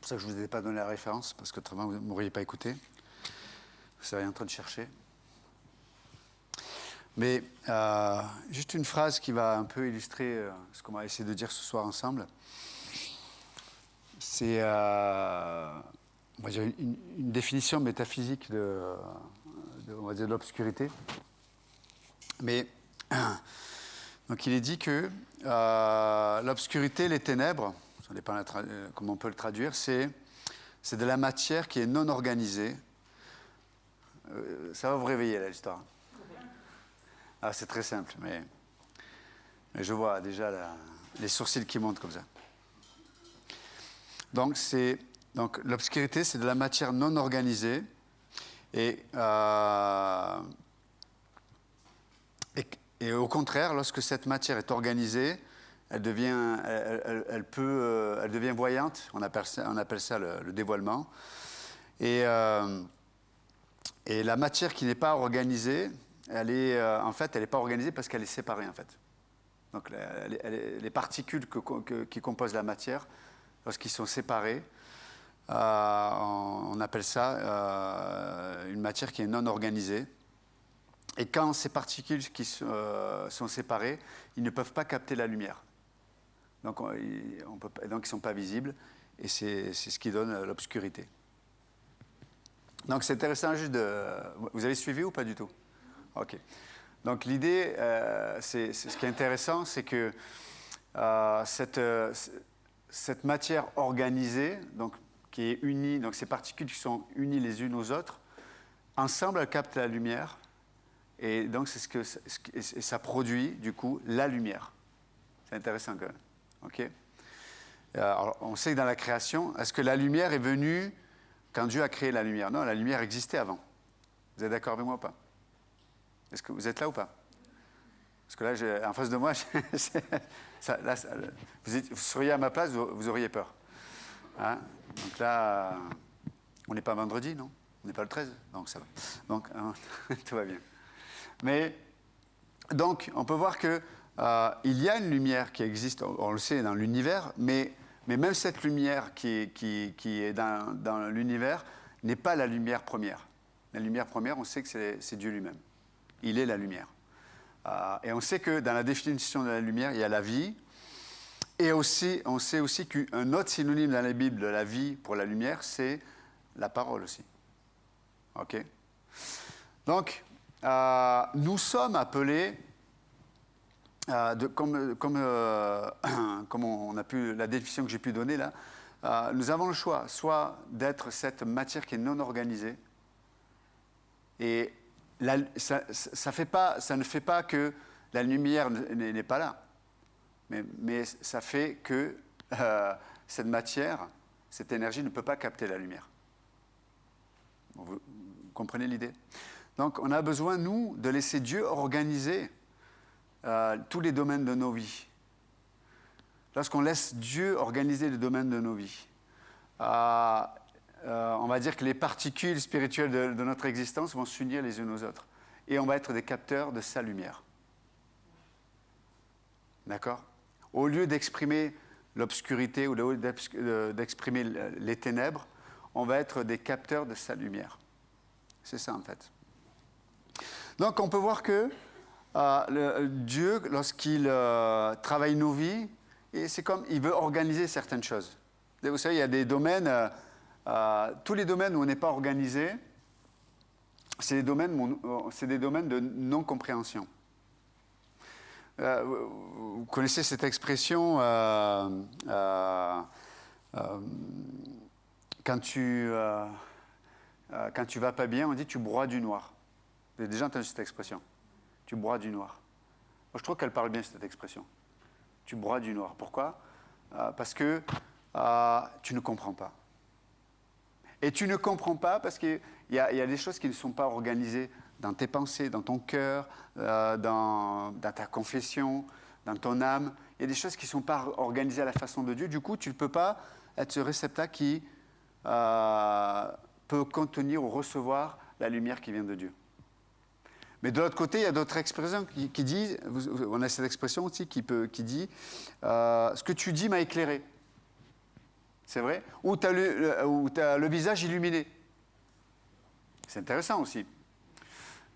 pour ça que je ne vous ai pas donné la référence, parce qu'autrement, vous ne m'auriez pas écouté. Vous seriez en train de chercher. Mais juste une phrase qui va un peu illustrer ce qu'on va essayer de dire ce soir ensemble. C'est on va dire une définition métaphysique on va dire de l'obscurité. Mais donc il est dit que l'obscurité, les ténèbres, ça dépend comment on peut le traduire, c'est de la matière qui est non organisée. Ça va vous réveiller là l'histoire. Ah, c'est très simple, mais je vois déjà les sourcils qui montent comme ça. Donc l'obscurité, c'est de la matière non organisée et au contraire, lorsque cette matière est organisée, elle devient voyante. On appelle ça le dévoilement. Et la matière qui n'est pas organisée, elle n'est pas organisée parce qu'elle est séparée, en fait. Donc, les particules qui composent la matière, lorsqu'ils sont séparés, on appelle ça une matière qui est non organisée. Et quand ces particules qui sont séparées, ils ne peuvent pas capter la lumière. Donc, ils ne sont pas visibles, et c'est ce qui donne l'obscurité. Donc, c'est intéressant juste de... Vous avez suivi ou pas du tout? OK. Donc, l'idée, ce qui est intéressant, c'est que cette matière organisée, donc, qui est unie, donc ces particules qui sont unies les unes aux autres, ensemble, elles captent la lumière, et donc ça produit, du coup, la lumière. C'est intéressant quand même. OK? Alors, on sait que dans la création, est-ce que la lumière est venue quand Dieu a créé la lumière? Non, la lumière existait avant. Vous êtes d'accord avec moi ou pas? Est-ce que vous êtes là ou pas? Parce que là, en face de moi, vous seriez à ma place, vous auriez peur. Hein? Donc là, on n'est pas vendredi, non? On n'est pas le 13, donc ça va. Donc, tout va bien. Mais, donc, on peut voir que il y a une lumière qui existe, on le sait, dans l'univers, mais même cette lumière qui est dans l'univers n'est pas la lumière première. La lumière première, on sait que c'est Dieu lui-même. Il est la lumière. Et on sait que dans la définition de la lumière, il y a la vie. Et aussi, on sait aussi qu'un autre synonyme dans la Bible de la vie pour la lumière, c'est la parole aussi. OK? Donc, nous sommes appelés, comme on a pu, la définition que j'ai pu donner là, nous avons le choix, soit d'être cette matière qui est non organisée, et ça ne fait pas que la lumière n'est pas là, mais ça fait que cette matière, cette énergie ne peut pas capter la lumière. Vous comprenez l'idée? Donc, on a besoin, nous, de laisser Dieu organiser tous les domaines de nos vies. Lorsqu'on laisse Dieu organiser les domaines de nos vies, on va dire que les particules spirituelles de notre existence vont s'unir les unes aux autres. Et on va être des capteurs de sa lumière. D'accord? Au lieu d'exprimer l'obscurité ou d'exprimer les ténèbres, on va être des capteurs de sa lumière. C'est ça, en fait. Donc, on peut voir que Dieu, lorsqu'il travaille nos vies, c'est comme il veut organiser certaines choses. Vous savez, il y a des domaines, tous les domaines où on n'est pas organisé, c'est des domaines de non-compréhension. Vous connaissez cette expression, quand tu vas pas bien, on dit tu broies du noir. Vous avez déjà entendu cette expression? Tu broies du noir. Moi, je trouve qu'elle parle bien, cette expression. Tu broies du noir. Pourquoi? Parce que tu ne comprends pas. Et tu ne comprends pas parce qu'il y a des choses qui ne sont pas organisées dans tes pensées, dans ton cœur, dans ta confession, dans ton âme. Il y a des choses qui ne sont pas organisées à la façon de Dieu. Du coup, tu ne peux pas être ce réceptacle qui peut contenir ou recevoir la lumière qui vient de Dieu. Mais de l'autre côté, il y a d'autres expressions qui disent, on a cette expression aussi qui dit « ce que tu dis m'a éclairé ». C'est vrai? Ou tu as le visage illuminé. C'est intéressant aussi.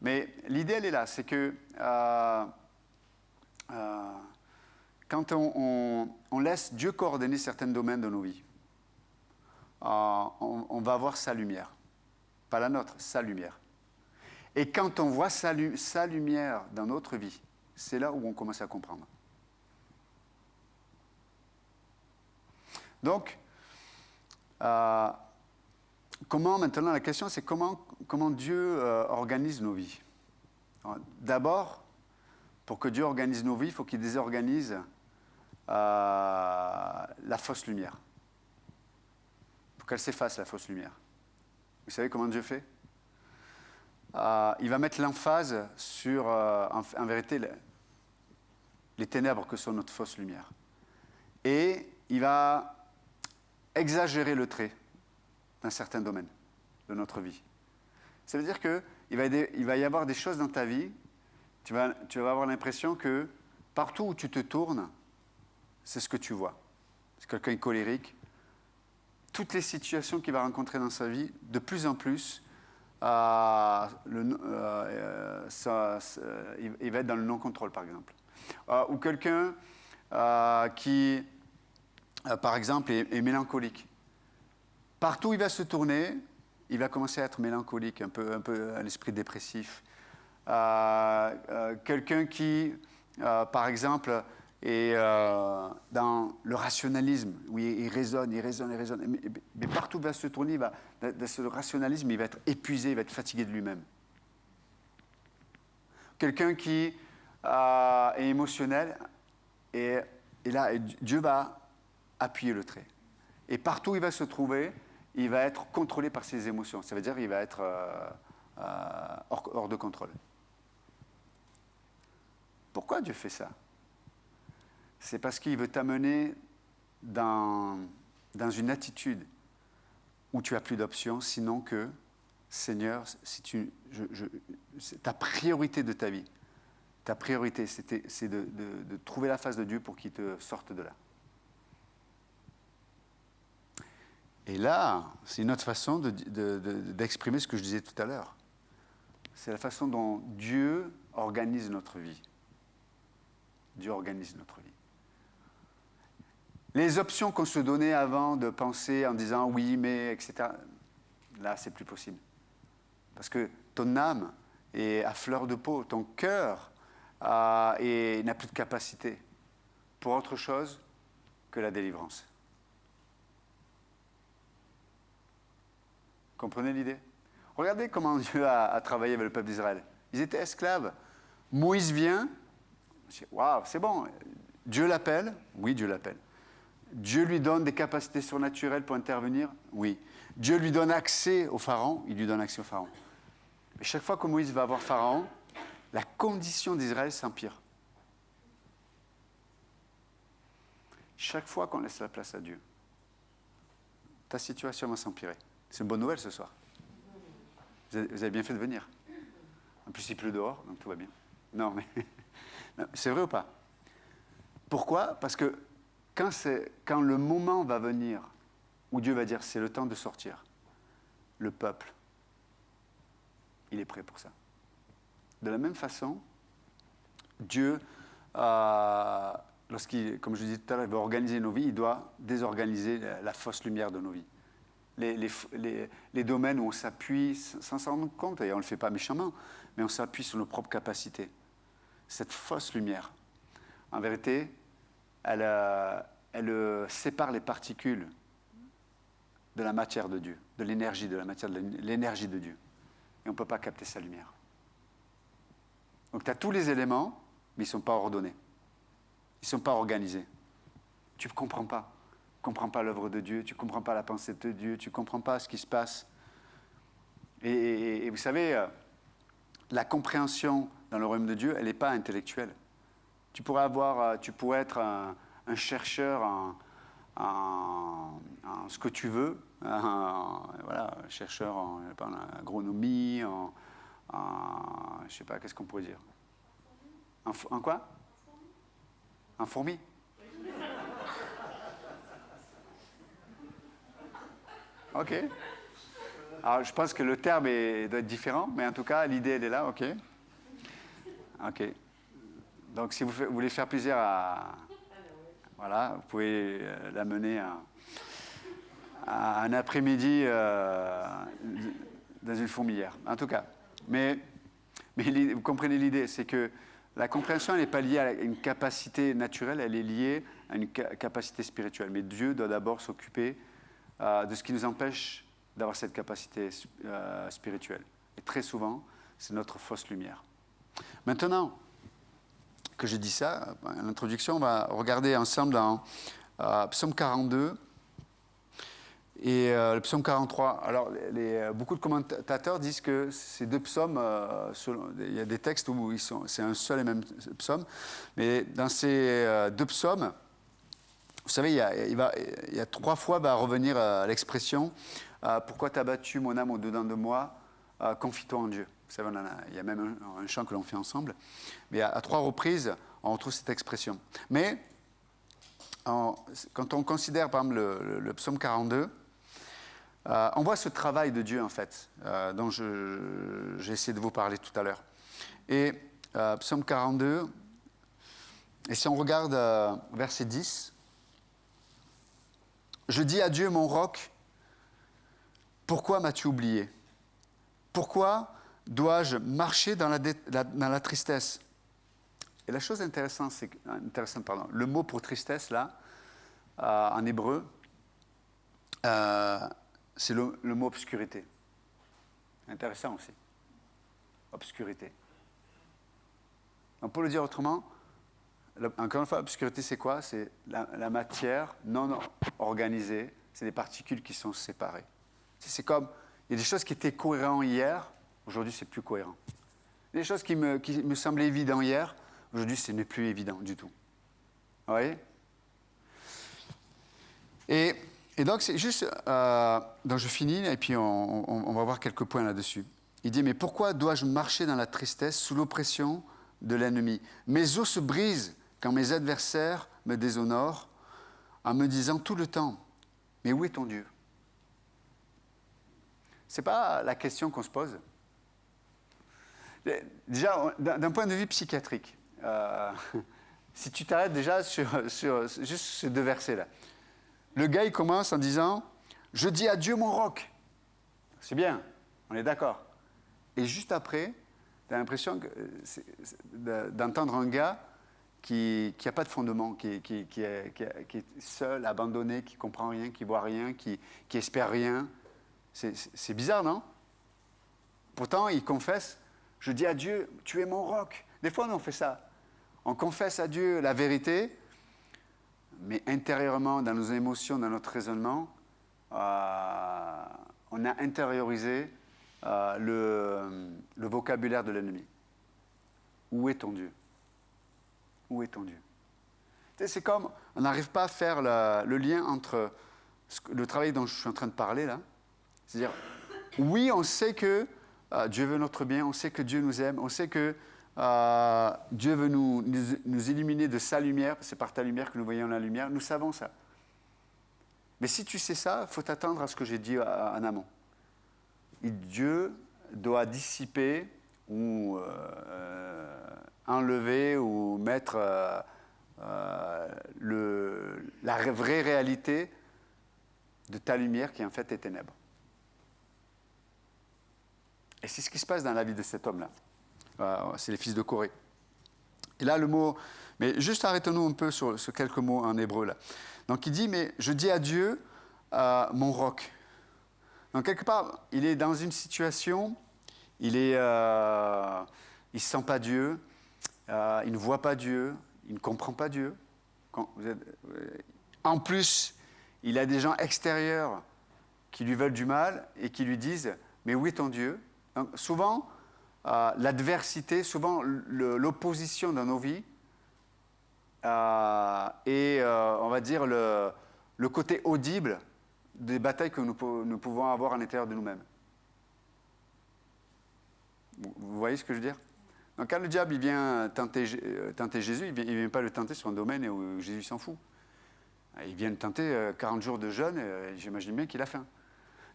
Mais l'idée, elle est là, c'est que quand on laisse Dieu coordonner certains domaines de nos vies, on va voir sa lumière. Pas la nôtre, sa lumière. Et quand on voit sa lumière dans notre vie, c'est là où on commence à comprendre. Donc, comment maintenant, la question c'est comment Dieu organise nos vies. D'abord, pour que Dieu organise nos vies, il faut qu'il désorganise la fausse lumière. Il faut qu'elle s'efface, la fausse lumière. Vous savez comment Dieu fait? Il va mettre l'emphase sur, en vérité, les ténèbres que sont notre fausse lumière. Et il va exagérer le trait dans certains domaines de notre vie. Ça veut dire qu'il va y avoir des choses dans ta vie, tu vas avoir l'impression que partout où tu te tournes, c'est ce que tu vois. C'est quelqu'un est colérique. Toutes les situations qu'il va rencontrer dans sa vie, de plus en plus, il va être dans le non-contrôle, par exemple. Ou quelqu'un qui, par exemple, est mélancolique. Partout où il va se tourner, il va commencer à être mélancolique, un peu à l'esprit dépressif. Quelqu'un qui, par exemple, est dans le rationalisme, où il raisonne. Mais partout où il va se tourner, dans ce rationalisme, il va être épuisé, il va être fatigué de lui-même. Quelqu'un qui est émotionnel, et là, Dieu va appuyer le trait. Et partout où il va se trouver, il va être contrôlé par ses émotions. Ça veut dire qu'il va être hors de contrôle. Pourquoi Dieu fait ça? C'est parce qu'il veut t'amener dans une attitude où tu n'as plus d'options, sinon que, Seigneur, ta priorité de ta vie, ta priorité, c'est de trouver la face de Dieu pour qu'il te sorte de là. Et là, c'est une autre façon d'exprimer ce que je disais tout à l'heure. C'est la façon dont Dieu organise notre vie. Dieu organise notre vie. Les options qu'on se donnait avant de penser en disant oui, mais, etc., là, c'est plus possible. Parce que ton âme est à fleur de peau, ton cœur n'a plus de capacité pour autre chose que la délivrance. Comprenez l'idée? Regardez comment Dieu a travaillé avec le peuple d'Israël. Ils étaient esclaves. Moïse vient. Waouh, c'est bon. Dieu l'appelle. Oui, Dieu l'appelle. Dieu lui donne des capacités surnaturelles pour intervenir. Oui. Dieu lui donne accès au Pharaon. Il lui donne accès au Pharaon. Mais chaque fois que Moïse va voir Pharaon, la condition d'Israël s'empire. Chaque fois qu'on laisse la place à Dieu, ta situation va s'empirer. C'est une bonne nouvelle ce soir. Vous avez bien fait de venir. En plus, il pleut dehors, donc tout va bien. Non, mais c'est vrai ou pas? Pourquoi? Parce que quand le moment va venir où Dieu va dire c'est le temps de sortir, le peuple, il est prêt pour ça. De la même façon, Dieu, lorsqu'il, comme je disais tout à l'heure, il veut organiser nos vies, il doit désorganiser la fausse lumière de nos vies. Les domaines où on s'appuie sans s'en rendre compte, et on ne le fait pas méchamment, mais on s'appuie sur nos propres capacités. Cette fausse lumière, en vérité, elle sépare les particules de la matière de Dieu, de l'énergie de la matière, de l'énergie de Dieu. Et on ne peut pas capter sa lumière. Donc tu as tous les éléments, mais ils ne sont pas ordonnés. Ils ne sont pas organisés. Tu ne comprends pas. Tu ne comprends pas l'œuvre de Dieu, tu ne comprends pas la pensée de Dieu, tu ne comprends pas ce qui se passe. Et vous savez, la compréhension dans le royaume de Dieu, elle n'est pas intellectuelle. Tu pourrais être un chercheur en ce que tu veux, voilà, un chercheur en agronomie, je ne sais pas, qu'est-ce qu'on pourrait dire? En quoi? En fourmi? OK. Alors, je pense que le terme doit être différent, mais en tout cas, l'idée, elle est là, OK. OK. Donc, si vous voulez faire plaisir à... Voilà, vous pouvez l'amener à un après-midi dans une fourmilière, en tout cas. Mais vous comprenez l'idée, c'est que la compréhension n'est pas liée à une capacité naturelle, elle est liée à une capacité spirituelle. Mais Dieu doit d'abord s'occuper de ce qui nous empêche d'avoir cette capacité spirituelle. Et très souvent, c'est notre fausse lumière. Maintenant que je dis ça, à l'introduction, on va regarder ensemble dans Psaume 42 et le Psaume 43. Alors, beaucoup de commentateurs disent que ces deux psaumes, il y a des textes où c'est un seul et même psaume, mais dans ces deux psaumes, vous savez, il y a 3 fois va revenir l'expression « Pourquoi t'as battu mon âme au-dedans de moi confie-toi en Dieu ». Vous savez, il y a même un chant que l'on fait ensemble. Mais à 3 reprises, on retrouve cette expression. Mais quand on considère, par exemple, le psaume 42, on voit ce travail de Dieu, en fait, dont j'ai essayé de vous parler tout à l'heure. Et psaume 42, et si on regarde verset 10, « Je dis à Dieu, mon roc, pourquoi m'as-tu oublié? Pourquoi dois-je marcher dans la tristesse ?» Et la chose intéressante, le mot pour tristesse, là, en hébreu, c'est le mot obscurité. Intéressant aussi. Obscurité. On peut le dire autrement. Encore une fois, obscurité, c'est quoi? C'est la matière non organisée. C'est des particules qui sont séparées. C'est comme, il y a des choses qui étaient cohérentes hier, aujourd'hui, c'est plus cohérent. Il y a des choses qui me semblaient évidentes hier, aujourd'hui, ce n'est plus évident du tout. Vous voyez? Et donc, c'est juste... donc, je finis, et puis on va voir quelques points là-dessus. Il dit, « Mais pourquoi dois-je marcher dans la tristesse sous l'oppression de l'ennemi? Mes os se brisent quand mes adversaires me déshonorent en me disant tout le temps, « Mais où est ton Dieu ?» Ce n'est pas la question qu'on se pose. Déjà, d'un point de vue psychiatrique, si tu t'arrêtes déjà sur juste ces 2 versets-là, le gars, il commence en disant « Je dis à Dieu mon roc ». C'est bien, on est d'accord. Et juste après, tu as l'impression d'entendre un gars qui n'a pas de fondement, qui est seul, abandonné, qui ne comprend rien, qui ne voit rien, qui espère rien. C'est bizarre, non? Pourtant, il confesse, je dis à Dieu, tu es mon roc. Des fois, on fait ça. On confesse à Dieu la vérité, mais intérieurement, dans nos émotions, dans notre raisonnement, on a intériorisé le vocabulaire de l'ennemi. Où est ton Dieu? Où est ton Dieu? C'est comme, on n'arrive pas à faire le lien entre le travail dont je suis en train de parler, là. C'est-à-dire, oui, on sait que Dieu veut notre bien, on sait que Dieu nous aime, on sait que Dieu veut nous illuminer de sa lumière, c'est par ta lumière que nous voyons la lumière, nous savons ça. Mais si tu sais ça, il faut t'attendre à ce que j'ai dit en amont. Et Dieu doit dissiper ou enlever ou mettre la vraie réalité de ta lumière qui en fait est ténèbres. Et c'est ce qui se passe dans la vie de cet homme-là. C'est les fils de Corée. Et là, le mot... Mais juste arrêtons-nous un peu sur quelques mots en hébreu, là. Donc, il dit, mais je dis à Dieu, mon roc. Donc, quelque part, il est dans une situation, il ne sent pas Dieu, il ne voit pas Dieu, il ne comprend pas Dieu. En plus, il a des gens extérieurs qui lui veulent du mal et qui lui disent, mais où est ton Dieu? Donc, souvent, l'adversité, souvent l'opposition dans nos vies et on va dire le côté audible des batailles que nous pouvons avoir à l'intérieur de nous-mêmes. Vous voyez ce que je veux dire? Donc quand le diable il vient tenter Jésus, il ne vient pas le tenter sur un domaine où Jésus s'en fout. Il vient le tenter 40 jours de jeûne, j'imagine bien qu'il a faim.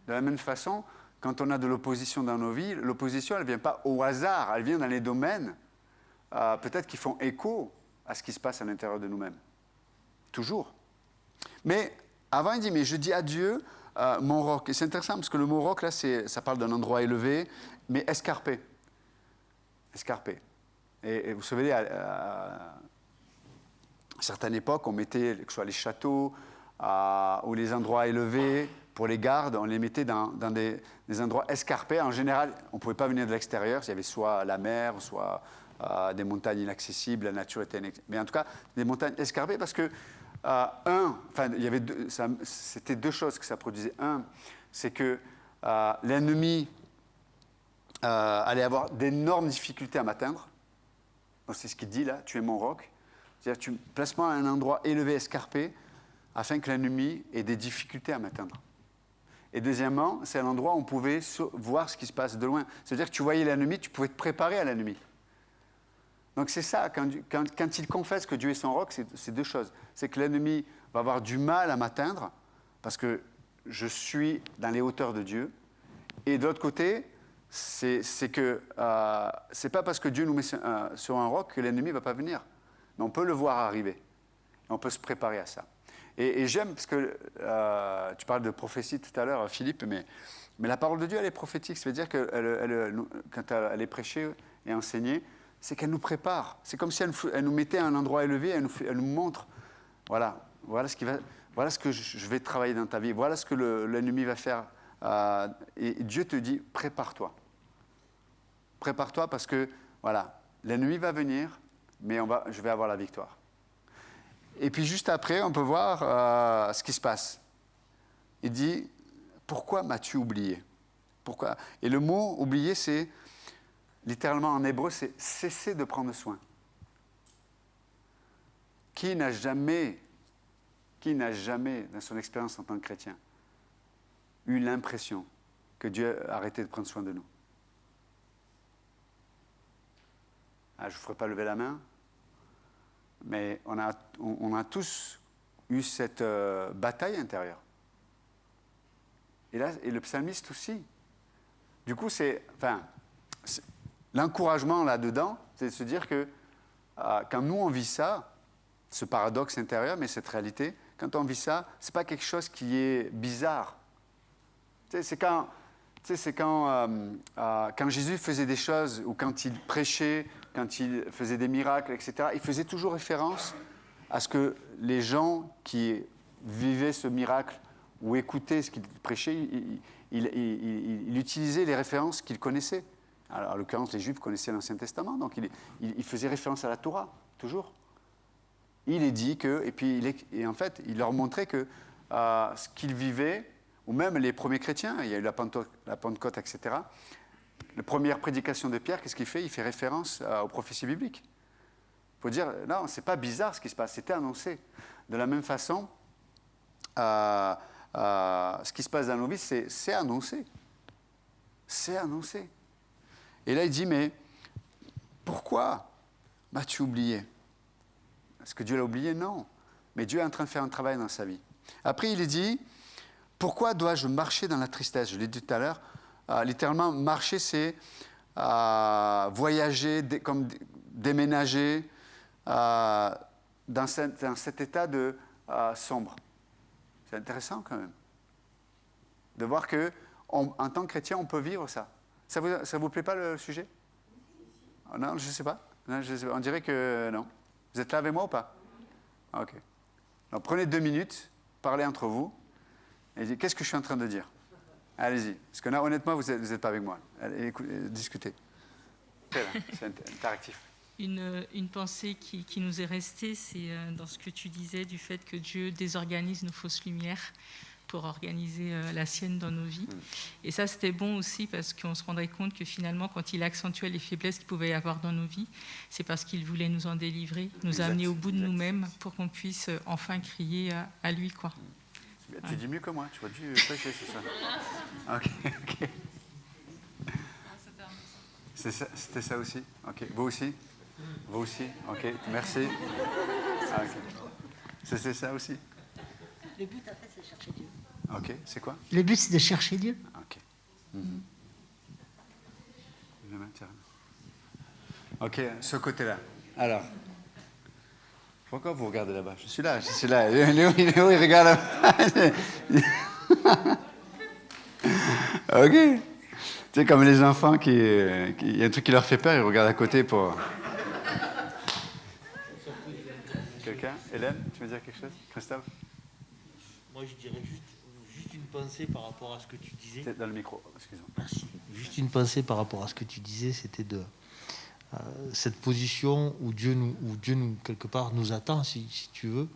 De la même façon, quand on a de l'opposition dans nos vies, l'opposition, elle ne vient pas au hasard, elle vient dans les domaines peut-être qui font écho à ce qui se passe à l'intérieur de nous-mêmes. Toujours. Mais avant, il dit, mais je dis à Dieu, mon roc. Et c'est intéressant parce que le mot roc, là, ça parle d'un endroit élevé, mais escarpé. Escarpé. Et vous savez, à certaines époques, on mettait, que ce soit les châteaux ou les endroits élevés, pour les gardes, on les mettait dans des endroits escarpés. En général, on ne pouvait pas venir de l'extérieur. Il y avait soit la mer, soit des montagnes inaccessibles, la nature était inaccessible. Mais en tout cas, des montagnes escarpées parce que, c'était deux choses que ça produisait. Un, c'est que l'ennemi allait avoir d'énormes difficultés à m'atteindre. C'est ce qu'il dit là, tu es mon roc. C'est-à-dire, place-moi à un endroit élevé, escarpé, afin que l'ennemi ait des difficultés à m'atteindre. Et deuxièmement, c'est un endroit où on pouvait voir ce qui se passe de loin. C'est-à-dire que tu voyais l'ennemi, tu pouvais te préparer à l'ennemi. Donc c'est ça, quand il confesse que Dieu est son roc, c'est deux choses. C'est que l'ennemi va avoir du mal à m'atteindre, parce que je suis dans les hauteurs de Dieu. Et de l'autre côté, c'est que c'est pas parce que Dieu nous met sur un roc que l'ennemi ne va pas venir. Mais on peut le voir arriver. Et on peut se préparer à ça. Et j'aime, parce que tu parles de prophétie tout à l'heure, Philippe, mais la parole de Dieu, elle est prophétique. Ça veut dire que quand elle est prêchée et enseignée, c'est qu'elle nous prépare. C'est comme si elle nous mettait à un endroit élevé, elle nous montre, voilà ce que je vais travailler dans ta vie, voilà ce que l'ennemi va faire. Et Dieu te dit, prépare-toi. Prépare-toi parce que, voilà, l'ennemi va venir, mais je vais avoir la victoire. Et puis juste après, on peut voir ce qui se passe. Il dit, pourquoi m'as-tu oublié? Pourquoi? Et le mot oublié, c'est, littéralement en hébreu, c'est cesser de prendre soin. Qui n'a jamais, dans son expérience en tant que chrétien, eu l'impression que Dieu a arrêté de prendre soin de nous? Je ne vous ferai pas lever la main, mais on a tous eu cette bataille intérieure. Et le psalmiste aussi. Du coup, l'encouragement là-dedans, c'est de se dire que quand nous on vit ça, ce paradoxe intérieur, mais cette réalité, quand on vit ça, ce n'est pas quelque chose qui est bizarre. C'est quand Jésus faisait des choses, ou quand il prêchait, quand il faisait des miracles, etc., il faisait toujours référence à ce que les gens qui vivaient ce miracle ou écoutaient ce qu'il prêchait, il utilisait les références qu'il connaissait. Alors, en l'occurrence, les Juifs connaissaient l'Ancien Testament, donc il faisait référence à la Torah, toujours. Il est dit que, et en fait, il leur montrait que ce qu'ils vivaient, ou même les premiers chrétiens, il y a eu la Pentecôte, etc. La première prédication de Pierre, qu'est-ce qu'il fait? Il fait référence aux prophéties bibliques. Il faut dire, non, ce n'est pas bizarre ce qui se passe, c'était annoncé. De la même façon, ce qui se passe dans nos vies, c'est annoncé. C'est annoncé. Et là, il dit, mais pourquoi m'as-tu oublié? Est-ce que Dieu l'a oublié? Non. Mais Dieu est en train de faire un travail dans sa vie. Après, il est dit, pourquoi dois-je marcher dans la tristesse? Je l'ai dit tout à l'heure. Littéralement, marcher, c'est voyager, comme déménager dans cet état de sombre. C'est intéressant quand même. De voir qu'en tant que chrétien, on peut vivre ça. Ça vous plaît pas le sujet? Non, je ne sais pas. On dirait que non. Vous êtes là avec moi ou pas? Ok. Donc prenez 2 minutes, parlez entre vous, et dites, qu'est-ce que je suis en train de dire? Allez-y. Parce que là, honnêtement, vous n'êtes pas avec moi. Allez, discutez. C'est interactif. Une pensée qui nous est restée, c'est dans ce que tu disais du fait que Dieu désorganise nos fausses lumières pour organiser la sienne dans nos vies. Et ça, c'était bon aussi parce qu'on se rendrait compte que finalement, quand il accentuait les faiblesses qu'il pouvait y avoir dans nos vies, c'est parce qu'il voulait nous en délivrer, nous amener au bout de nous-mêmes pour qu'on puisse enfin crier à lui, quoi. Tu dis mieux que moi, tu aurais dû prêcher sur ça. Ok. C'était ça aussi? Ok. Vous aussi? Vous aussi? Ok, merci. Okay. C'était ça aussi? Le but, en fait, c'est de chercher Dieu. Ok, c'est quoi? Le but, c'est de chercher Dieu. Ok. Ok, ce côté-là. Alors, pourquoi vous regardez là-bas? Je suis là. Léo, il regarde là-bas. Ok. Tu sais, comme les enfants il y a un truc qui leur fait peur, ils regardent à côté pour... Quelqu'un? Hélène, tu veux dire quelque chose? Christophe? Moi, je dirais juste une pensée par rapport à ce que tu disais. C'est dans le micro, excuse-moi. Merci. Juste une pensée par rapport à ce que tu disais, c'était de cette position où Dieu nous quelque part nous attend, si tu veux.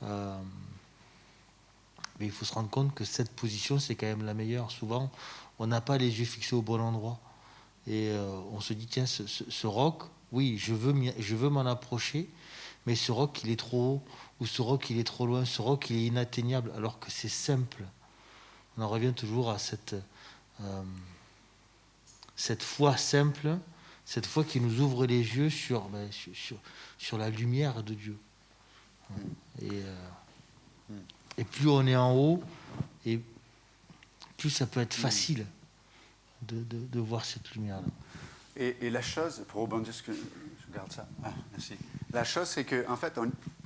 Mais il faut se rendre compte que cette position, c'est quand même la meilleure. Souvent, on n'a pas les yeux fixés au bon endroit. Et on se dit, tiens, ce roc, oui, je veux m'en approcher, mais ce roc, il est trop haut, ou ce roc, il est trop loin, ce roc, il est inatteignable, alors que c'est simple. On en revient toujours à cette foi simple, cette foi qui nous ouvre les yeux sur la lumière de Dieu. Et plus on est en haut, et plus ça peut être facile de voir cette lumière-là. Et la chose, pour rebondir ce que je garde ça. Ah, merci. La chose, c'est qu'en fait,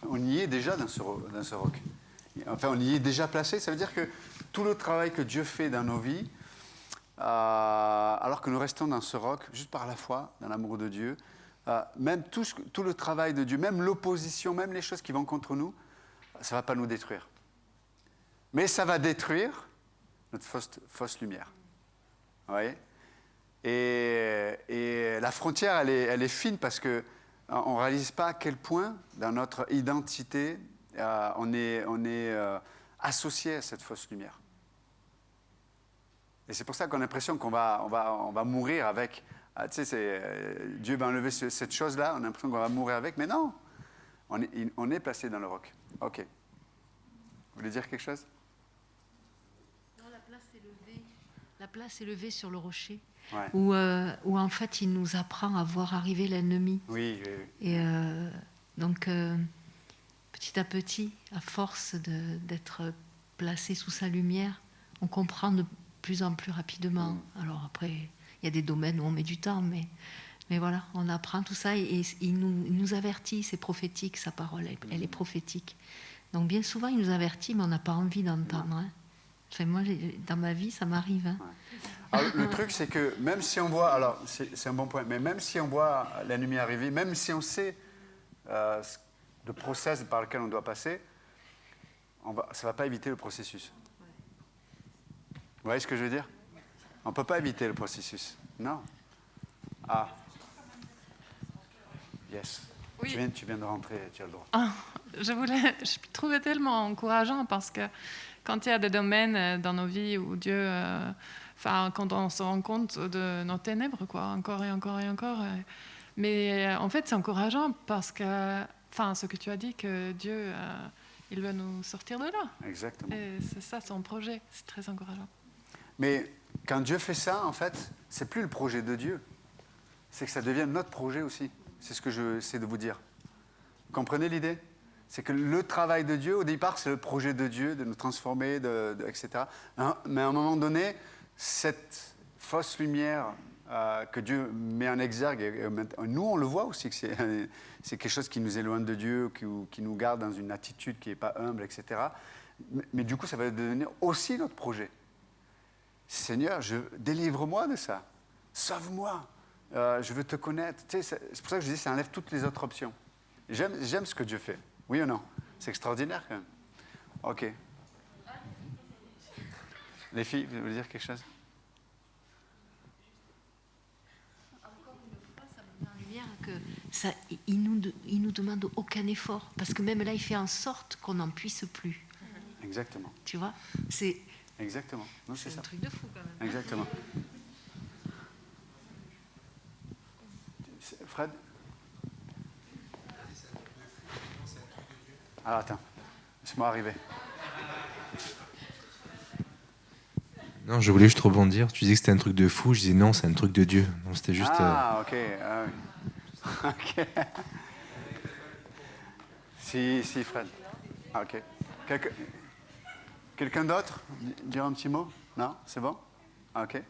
on y est déjà dans ce roc. Enfin, on y est déjà placé. Ça veut dire que tout le travail que Dieu fait dans nos vies, alors que nous restons dans ce roc, juste par la foi, dans l'amour de Dieu, même tout le travail de Dieu, même l'opposition, même les choses qui vont contre nous, ça ne va pas nous détruire. Mais ça va détruire notre fausse lumière. Vous voyez ? Et la frontière, elle est fine parce qu'on ne réalise pas à quel point, dans notre identité, on est associé à cette fausse lumière. Et c'est pour ça qu'on a l'impression qu'on va mourir avec. Tu sais, Dieu va enlever cette chose-là, on a l'impression qu'on va mourir avec, mais non, on est placé dans le roc. Ok. Vous voulez dire quelque chose? Non, la place est levée sur le rocher. Ouais. Où en fait il nous apprend à voir arriver l'ennemi. Oui. Et donc petit à petit, à force d'être placé sous sa lumière, on comprend de plus en plus rapidement. Alors après, il y a des domaines où on met du temps, mais voilà, on apprend tout ça et il nous avertit, c'est prophétique, sa parole, elle est prophétique. Donc bien souvent, il nous avertit, mais on n'a pas envie d'entendre. Hein. Enfin, moi, dans ma vie, ça m'arrive. Hein. Ouais. Alors, le truc, c'est que même si on voit, alors c'est un bon point, mais même si on voit la lumière arriver, même si on sait le process par lequel on doit passer, ça ne va pas éviter le processus. Vous voyez ce que je veux dire? On ne peut pas éviter le processus. Non. Ah. Yes. Oui. Tu viens de rentrer, tu as le droit. Je trouvais tellement encourageant parce que quand il y a des domaines dans nos vies où Dieu... quand on se rend compte de nos ténèbres, quoi, encore et encore et encore. Mais en fait, c'est encourageant parce que, ce que tu as dit, que Dieu, il veut nous sortir de là. Exactement. Et c'est ça son projet, c'est très encourageant. Mais quand Dieu fait ça, en fait, c'est plus le projet de Dieu. C'est que ça devient notre projet aussi. C'est ce que je essaie de vous dire. Vous comprenez l'idée? C'est que le travail de Dieu, au départ, c'est le projet de Dieu, de nous transformer, etc. Mais à un moment donné, cette fausse lumière que Dieu met en exergue, et nous on le voit aussi, que c'est quelque chose qui nous éloigne de Dieu, qui nous garde dans une attitude qui n'est pas humble, etc. Mais du coup, ça va devenir aussi notre projet. Seigneur, délivre-moi de ça. Sauve-moi. Je veux te connaître. Tu sais, c'est pour ça que je dis, ça enlève toutes les autres options. J'aime ce que Dieu fait. Oui ou non? C'est extraordinaire quand même. Ok. Les filles, vous voulez dire quelque chose? Encore une fois, ça me met en lumière que il nous demande aucun effort, parce que même là, il fait en sorte qu'on n'en puisse plus. Exactement. Tu vois, Exactement. Non, c'est ça. un truc de fou quand même. Exactement. Fred? Alors attends, laisse-moi arriver. Non, je voulais juste rebondir. Tu disais que c'était un truc de fou. Je disais non, c'est un truc de Dieu. Non, c'était juste. Ok. Ok. Si, Fred. Ok. Quelqu'un d'autre dire un petit mot? Non? C'est bon? Ok.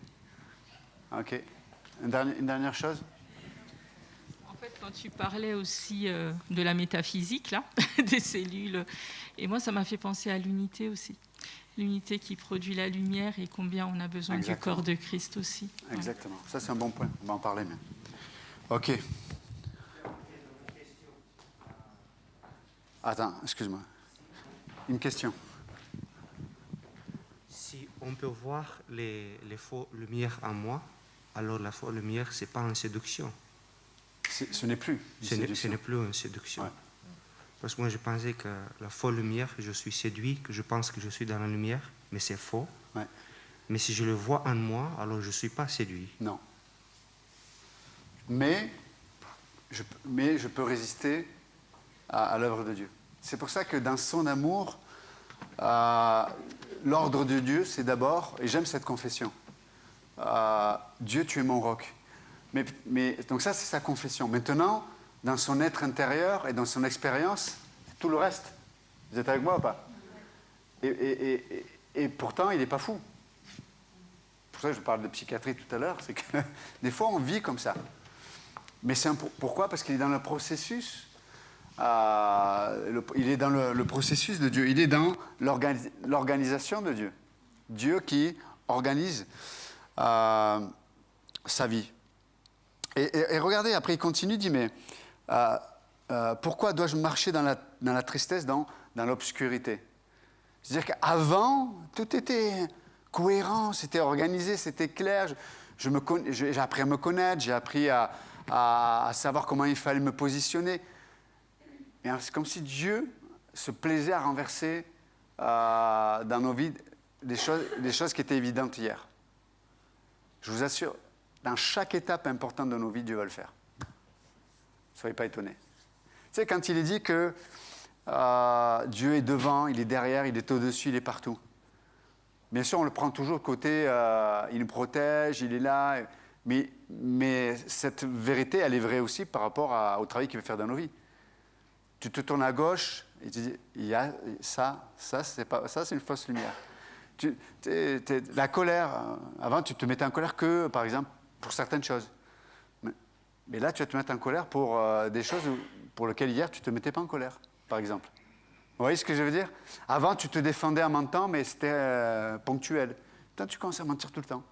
Ok. Une dernière chose? En fait, quand tu parlais aussi de la métaphysique, là, des cellules, et moi, ça m'a fait penser à l'unité aussi. L'unité qui produit la lumière et combien on a besoin Exactement. du corps de Christ aussi. Exactement. Ça, c'est un bon point. On va en parler même. Ok. Attends, excuse-moi. Une question. Si on peut voir les faux lumières en moi, alors la faux lumière, ce n'est pas une séduction. Ce n'est plus une Ce séduction. n'est plus une séduction. Ouais. Parce que moi, je pensais que la faux lumière, je suis séduit, que je pense que je suis dans la lumière, mais c'est faux. Ouais. Mais si je le vois en moi, alors je ne suis pas séduit. Non. Mais je peux résister à l'œuvre de Dieu. C'est pour ça que dans son amour, l'ordre de Dieu, c'est d'abord, et j'aime cette confession, Dieu, tu es mon roc. Donc ça, c'est sa confession. Maintenant, dans son être intérieur et dans son expérience, tout le reste. Vous êtes avec moi ou pas? Et pourtant, il n'est pas fou. Pour ça que je parle de psychiatrie tout à l'heure, c'est que des fois, on vit comme ça. Mais pourquoi? Parce qu'il est dans le processus. Il est dans le processus de Dieu. Il est dans l'organisation de Dieu. Dieu qui organise sa vie. Et regardez, après il continue, il dit, mais pourquoi dois-je marcher dans la tristesse, dans l'obscurité? C'est-à-dire qu'avant, tout était cohérent, c'était organisé, c'était clair. J'ai appris à me connaître, j'ai appris à savoir comment il fallait me positionner. Et c'est comme si Dieu se plaisait à renverser dans nos vies des choses qui étaient évidentes hier. Je vous assure, dans chaque étape importante de nos vies, Dieu va le faire. Ne soyez pas étonnés. Tu sais, quand il est dit que Dieu est devant, il est derrière, il est au-dessus, il est partout. Bien sûr, on le prend toujours côté, il nous protège, il est là. Mais cette vérité, elle est vraie aussi par rapport au travail qu'il veut faire dans nos vies. Tu te tournes à gauche et tu dis, il y a ça c'est une fausse lumière. La colère, avant tu te mettais en colère que, par exemple, pour certaines choses. Mais là, tu vas te mettre en colère pour des choses pour lesquelles hier, tu ne te mettais pas en colère, par exemple. Vous voyez ce que je veux dire? Avant, tu te défendais en mentant, mais c'était ponctuel. Maintenant, tu commences à mentir tout le temps.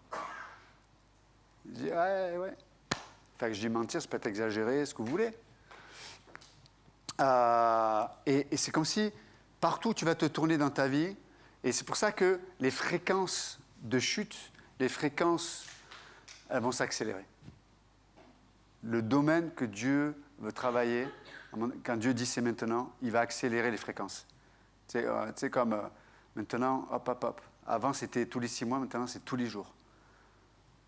Je dis, ouais. Enfin, que je dis mentir, c'est peut-être exagéré, ce que vous voulez. Et c'est comme si, partout, tu vas te tourner dans ta vie. Et c'est pour ça que les fréquences de chute, elles vont s'accélérer. Le domaine que Dieu veut travailler, quand Dieu dit c'est maintenant, il va accélérer les fréquences. Tu sais, comme maintenant, hop. Avant, c'était tous les 6 mois, maintenant, c'est tous les jours.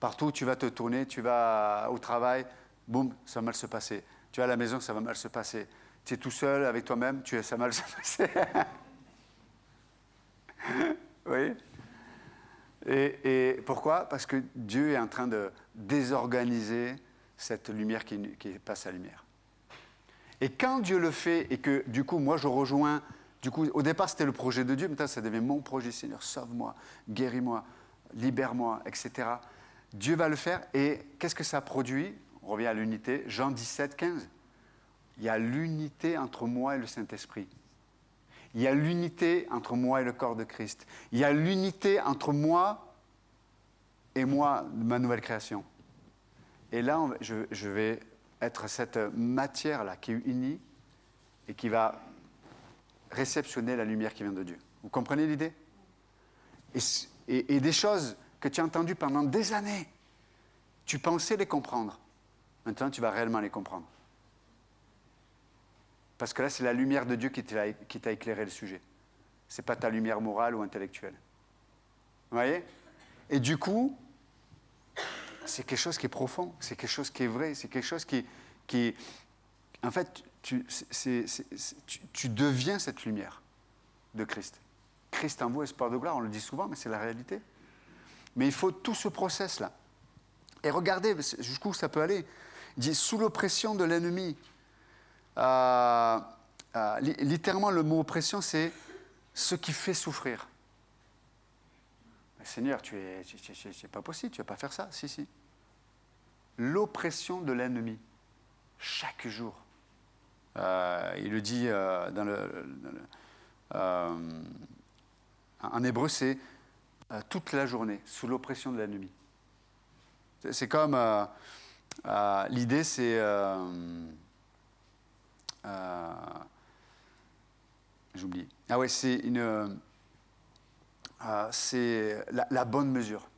Partout où tu vas te tourner, tu vas au travail, boum, ça va mal se passer. Tu vas à la maison, ça va mal se passer. Tu es tout seul avec toi-même, ça va mal se passer. Oui. Et pourquoi? Parce que Dieu est en train de désorganiser cette lumière qui passe à la lumière. Et quand Dieu le fait, et que du coup, moi je rejoins, du coup, au départ c'était le projet de Dieu, maintenant ça devient mon projet, Seigneur, sauve-moi, guéris-moi, libère-moi, etc. Dieu va le faire, et qu'est-ce que ça produit? On revient à l'unité, Jean 17, 15. Il y a l'unité entre moi et le Saint-Esprit. Il y a l'unité entre moi et le corps de Christ. Il y a l'unité entre moi et moi, ma nouvelle création. Et là, je vais être cette matière-là qui est unie et qui va réceptionner la lumière qui vient de Dieu. Vous comprenez l'idée? Et des choses que tu as entendues pendant des années, tu pensais les comprendre. Maintenant, tu vas réellement les comprendre. Parce que là, c'est la lumière de Dieu qui t'a éclairé le sujet. Ce n'est pas ta lumière morale ou intellectuelle. Vous voyez? Et du coup, c'est quelque chose qui est profond, c'est quelque chose qui est vrai, c'est quelque chose qui en fait, tu deviens cette lumière de Christ. Christ en vous, espoir de gloire, on le dit souvent, mais c'est la réalité. Mais il faut tout ce process-là. Et regardez jusqu'où ça peut aller. Il dit, sous l'oppression de l'ennemi. Littéralement, le mot oppression, c'est ce qui fait souffrir. Seigneur, c'est pas possible, tu ne vas pas faire ça. Si, si. L'oppression de l'ennemi, chaque jour. Il le dit en hébreu, c'est toute la journée, sous l'oppression de l'ennemi. C'est comme, l'idée, c'est, j'oublie. Ah ouais, c'est c'est la bonne mesure.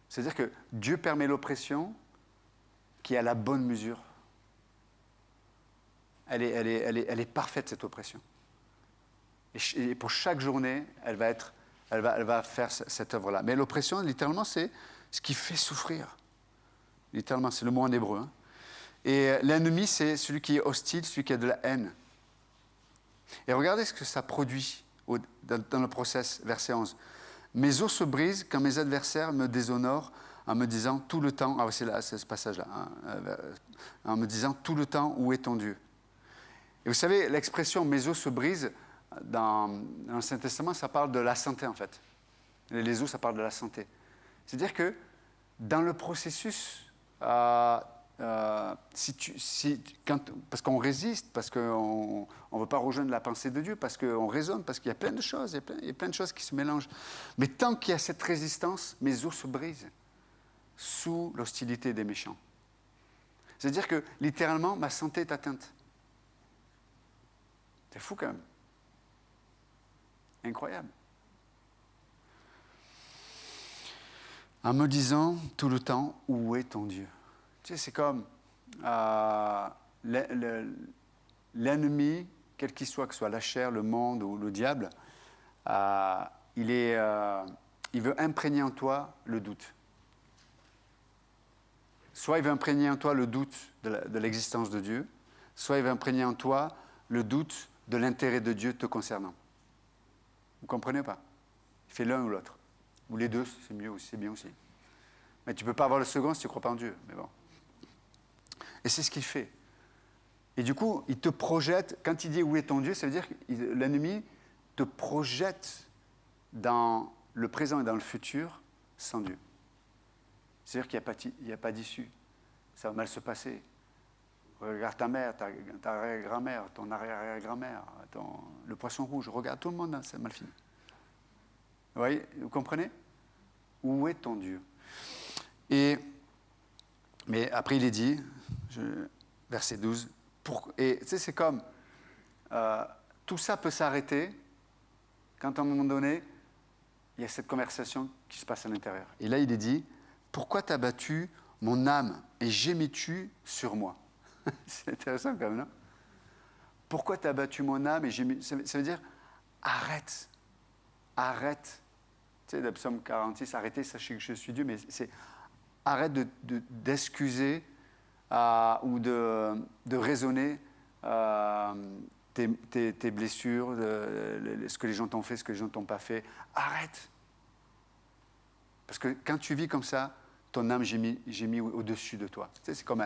C'est-à-dire que Dieu permet l'oppression qui est à la bonne mesure. Elle est parfaite, cette oppression. Et pour chaque journée, elle va faire cette œuvre-là. Mais l'oppression, littéralement, c'est ce qui fait souffrir. Littéralement, c'est le mot en hébreu. Hein. Et l'ennemi, c'est celui qui est hostile, celui qui a de la haine. Et regardez ce que ça produit dans le process, verset 11. Mes os se brisent quand mes adversaires me déshonorent en me disant tout le temps, c'est ce passage-là, hein, en me disant tout le temps, où est ton Dieu? Et vous savez, l'expression mes os se brisent, dans l'Ancien Testament, ça parle de la santé en fait. Les os, ça parle de la santé. C'est-à-dire que dans le processus, parce qu'on résiste, parce qu'on ne veut pas rejoindre la pensée de Dieu, parce qu'on raisonne, parce qu'il y a plein de choses, il y a plein de choses qui se mélangent. Mais tant qu'il y a cette résistance, mes os se brisent sous l'hostilité des méchants. C'est-à-dire que, littéralement, ma santé est atteinte. C'est fou quand même. Incroyable. En me disant tout le temps, où est ton Dieu? Tu sais, c'est comme l'ennemi, quel qu'il soit, que ce soit la chair, le monde ou le diable, il veut imprégner en toi le doute. Soit il veut imprégner en toi le doute de l'existence de Dieu, soit il veut imprégner en toi le doute de l'intérêt de Dieu te concernant. Vous comprenez ou pas? Il fait l'un ou l'autre. Ou les deux, c'est mieux aussi, c'est bien aussi. Mais tu ne peux pas avoir le second si tu ne crois pas en Dieu. Mais bon. Et c'est ce qu'il fait. Et du coup, il te projette, quand il dit où est ton Dieu, ça veut dire que l'ennemi te projette dans le présent et dans le futur sans Dieu. C'est-à-dire qu'il n'y a pas d'issue. Ça va mal se passer. Regarde ta mère, ta arrière-grand-mère, ton arrière-arrière-grand-mère, le poisson rouge. Regarde tout le monde, c'est mal fini. Vous voyez, vous comprenez? Où est ton Dieu? Mais après, il est dit, verset 12, et tu sais, c'est comme, tout ça peut s'arrêter quand à un moment donné, il y a cette conversation qui se passe à l'intérieur. Et là, il est dit, pourquoi t'as battu mon âme et gémis-tu sur moi? C'est intéressant quand même, non? Pourquoi t'as battu mon âme et gémis... Ça veut dire, arrête. Tu sais, le psaume 46, arrêtez, sachez que je suis Dieu, mais c'est arrête d'excuser ou de raisonner tes blessures, ce que les gens t'ont fait, ce que les gens t'ont pas fait. Arrête. Parce que quand tu vis comme ça, ton âme gémit au-dessus de toi. Tu sais, c'est comme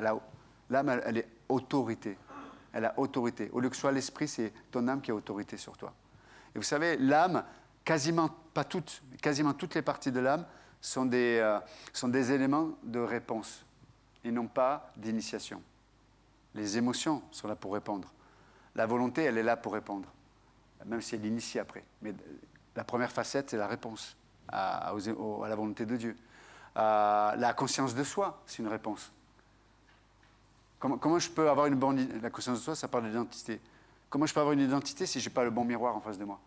l'âme, elle est autorité. Elle a autorité. Au lieu que ce soit l'esprit, c'est ton âme qui a autorité sur toi. Et vous savez, l'âme, quasiment, pas toutes, mais quasiment toutes les parties de l'âme sont des éléments de réponse et non pas d'initiation. Les émotions sont là pour répondre. La volonté, elle est là pour répondre, même si elle initie après. Mais la première facette, c'est la réponse à la volonté de Dieu. La conscience de soi, c'est une réponse. Comment je peux avoir une bonne... La conscience de soi, ça parle d'identité. Comment je peux avoir une identité si je n'ai pas le bon miroir en face de moi?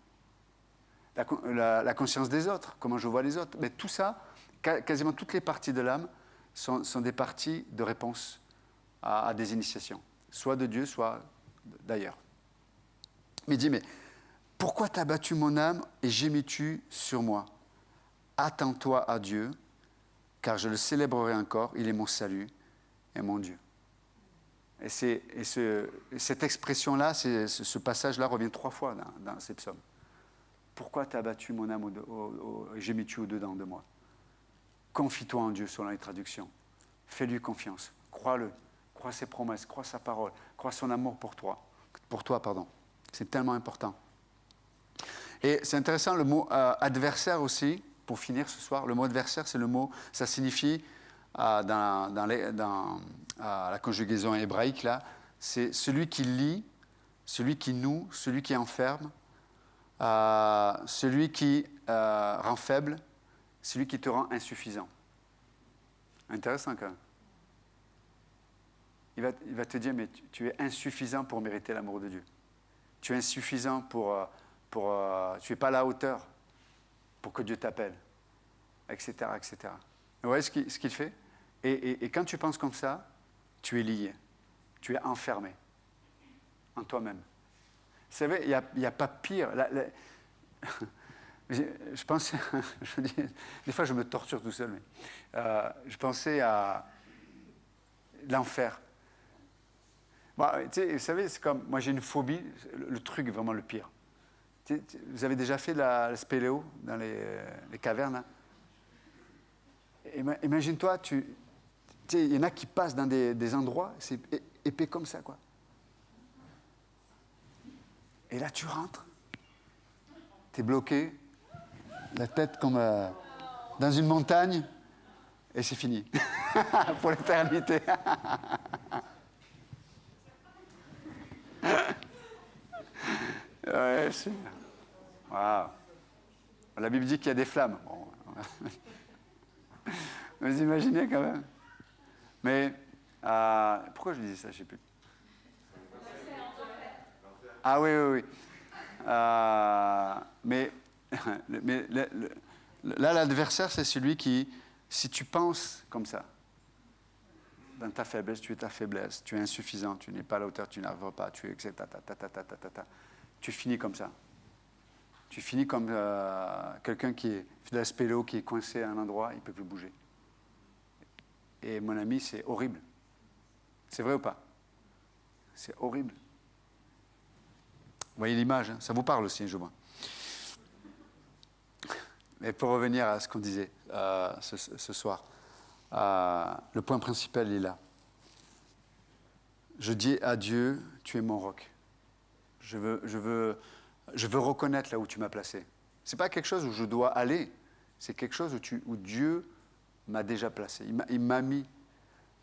La conscience des autres, comment je vois les autres. Mais tout ça, quasiment toutes les parties de l'âme sont des parties de réponse à des initiations, soit de Dieu, soit d'ailleurs. Mais il dit, mais pourquoi t'as battu mon âme et gémis-tu sur moi? Attends-toi à Dieu, car je le célébrerai encore, il est mon salut et mon Dieu. Et cette expression-là, ce passage-là revient 3 fois dans ces psaumes. Pourquoi t'as battu mon âme et gémis-tu au-dedans de moi? Confie-toi en Dieu selon les traductions. Fais-lui confiance. Crois-le. Crois ses promesses. Crois sa parole. Crois son amour pour toi. C'est tellement important. Et c'est intéressant, le mot adversaire aussi, pour finir ce soir, le mot adversaire, c'est le mot, ça signifie, dans la conjugaison hébraïque, là, c'est celui qui lie, celui qui noue, celui qui enferme, celui qui rend faible, celui qui te rend insuffisant. Intéressant quand même. Il va te dire, mais tu es insuffisant pour mériter l'amour de Dieu. Tu es insuffisant tu n'es pas à la hauteur pour que Dieu t'appelle, etc., etc. Vous voyez ce qu'il fait? Et quand tu penses comme ça, tu es lié, tu es enfermé en toi-même. Vous savez, il n'y a pas pire. Je pense, des fois je me torture tout seul, mais je pensais à l'enfer. Bon, vous savez, c'est comme, moi j'ai une phobie, le truc vraiment le pire. Vous avez déjà fait la spéléo dans les cavernes là? Imagine-toi, il y en a qui passent dans des endroits, c'est épais comme ça, quoi. Et là, tu rentres, tu es bloqué, la tête comme dans une montagne, et c'est fini. Pour l'éternité. Ouais, c'est... Wow. La Bible dit qu'il y a des flammes. Bon. Vous imaginez quand même. Mais pourquoi je disais ça, je ne sais plus. Ah oui, oui, oui. Mais là, l'adversaire, c'est celui qui, si tu penses comme ça, dans ta faiblesse, tu es ta faiblesse, tu es insuffisant, tu n'es pas à la hauteur, tu n'arriveras pas, tu es etc. Tu finis comme ça. Tu finis comme quelqu'un qui est fait de la spéléo, qui est coincé à un endroit, il ne peut plus bouger. Et mon ami, c'est horrible. C'est vrai ou pas? C'est horrible. Vous voyez l'image, hein? Ça vous parle aussi, je vois. Mais pour revenir à ce qu'on disait ce soir, le point principal est là. Je dis à Dieu, tu es mon roc. Je veux reconnaître là où tu m'as placé. Ce n'est pas quelque chose où je dois aller, c'est quelque chose où Dieu m'a déjà placé. Il m'a mis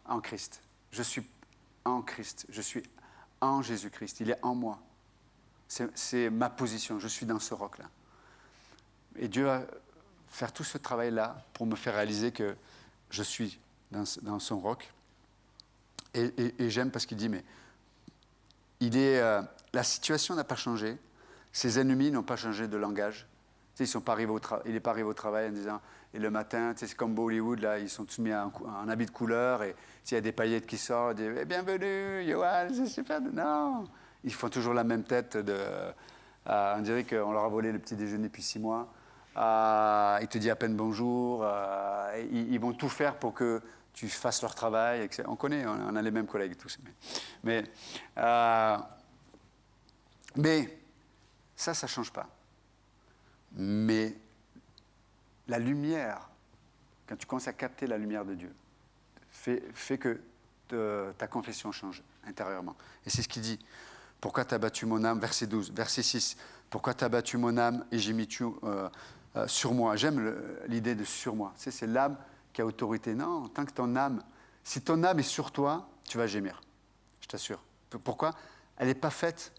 en Christ. Je suis en Christ. Je suis en Jésus-Christ. Il est en moi. C'est ma position. Je suis dans ce roc-là. Et Dieu va faire tout ce travail-là pour me faire réaliser que je suis dans son roc. Et j'aime parce qu'il dit, mais la situation n'a pas changé. Ses ennemis n'ont pas changé de langage. Tu sais, il n'est pas arrivé au travail en disant, et le matin, tu sais, c'est comme Bollywood, là, ils sont tous mis en habit de couleur, et s'il y a des paillettes qui sortent, ils disent, bienvenue, Yoann, c'est super. Non, ils font toujours la même tête. On dirait qu'on leur a volé le petit déjeuner depuis 6 mois. Ils te disent à peine bonjour. Ils vont tout faire pour que tu fasses leur travail. Etc. On connaît, on a les mêmes collègues tous. Mais ça ne change pas. Mais la lumière, quand tu commences à capter la lumière de Dieu, fait que ta confession change intérieurement. Et c'est ce qu'il dit. Pourquoi t'as battu mon âme, verset 12, verset 6. Pourquoi t'as battu mon âme et j'ai mis tout sur moi. J'aime l'idée de sur moi. Tu sais, c'est l'âme qui a autorité. Non, tant que si ton âme est sur toi, tu vas gémir. Je t'assure. Pourquoi? Elle n'est pas faite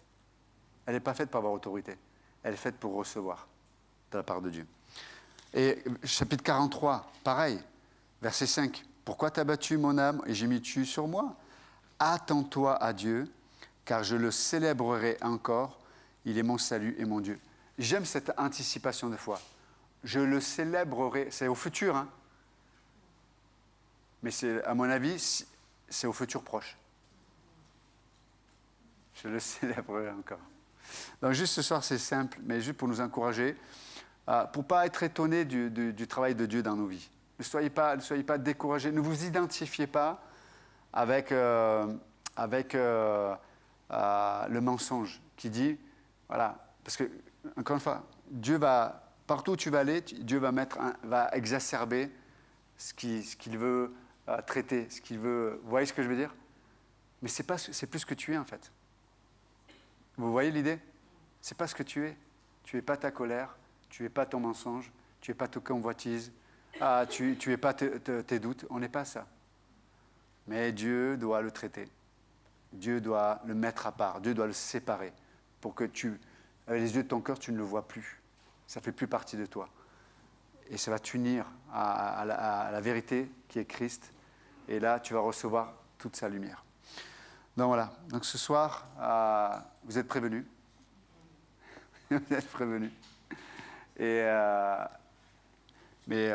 pour avoir autorité. Elle est faite pour recevoir de la part de Dieu. Et chapitre 43, pareil, verset 5. Pourquoi t'as battu mon âme et j'ai mis tu sur moi? Attends-toi à Dieu, car je le célébrerai encore. Il est mon salut et mon Dieu. J'aime cette anticipation de foi. Je le célébrerai. C'est au futur, hein. Mais à mon avis, c'est au futur proche. Je le célébrerai encore. Donc juste ce soir, c'est simple, mais juste pour nous encourager, pour ne pas être étonné du travail de Dieu dans nos vies. Ne soyez pas découragés, ne vous identifiez pas avec le mensonge qui dit, voilà, parce que, encore une fois, Dieu va, partout où tu vas aller, Dieu va exacerber ce qu'il veut traiter, ce qu'il veut. Vous voyez ce que je veux dire? Mais c'est plus ce que tu es, en fait. Vous voyez l'idée? C'est pas ce que tu es. Tu n'es pas ta colère, tu n'es pas ton mensonge, tu n'es pas tes convoitises, ah, tu n'es pas tes doutes. On n'est pas ça. Mais Dieu doit le traiter. Dieu doit le mettre à part. Dieu doit le séparer pour que avec les yeux de ton cœur, tu ne le vois plus. Ça ne fait plus partie de toi. Et ça va t'unir à la vérité qui est Christ. Et là, tu vas recevoir toute sa lumière. Donc voilà. Donc ce soir, vous êtes prévenus. Vous êtes prévenus. Mais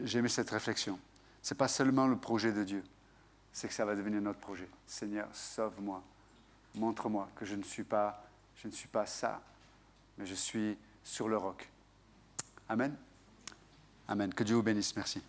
j'ai aimé cette réflexion. Ce n'est pas seulement le projet de Dieu, c'est que ça va devenir notre projet. Seigneur, sauve-moi. Montre-moi que je ne suis pas ça, mais je suis sur le roc. Amen. Amen. Que Dieu vous bénisse. Merci.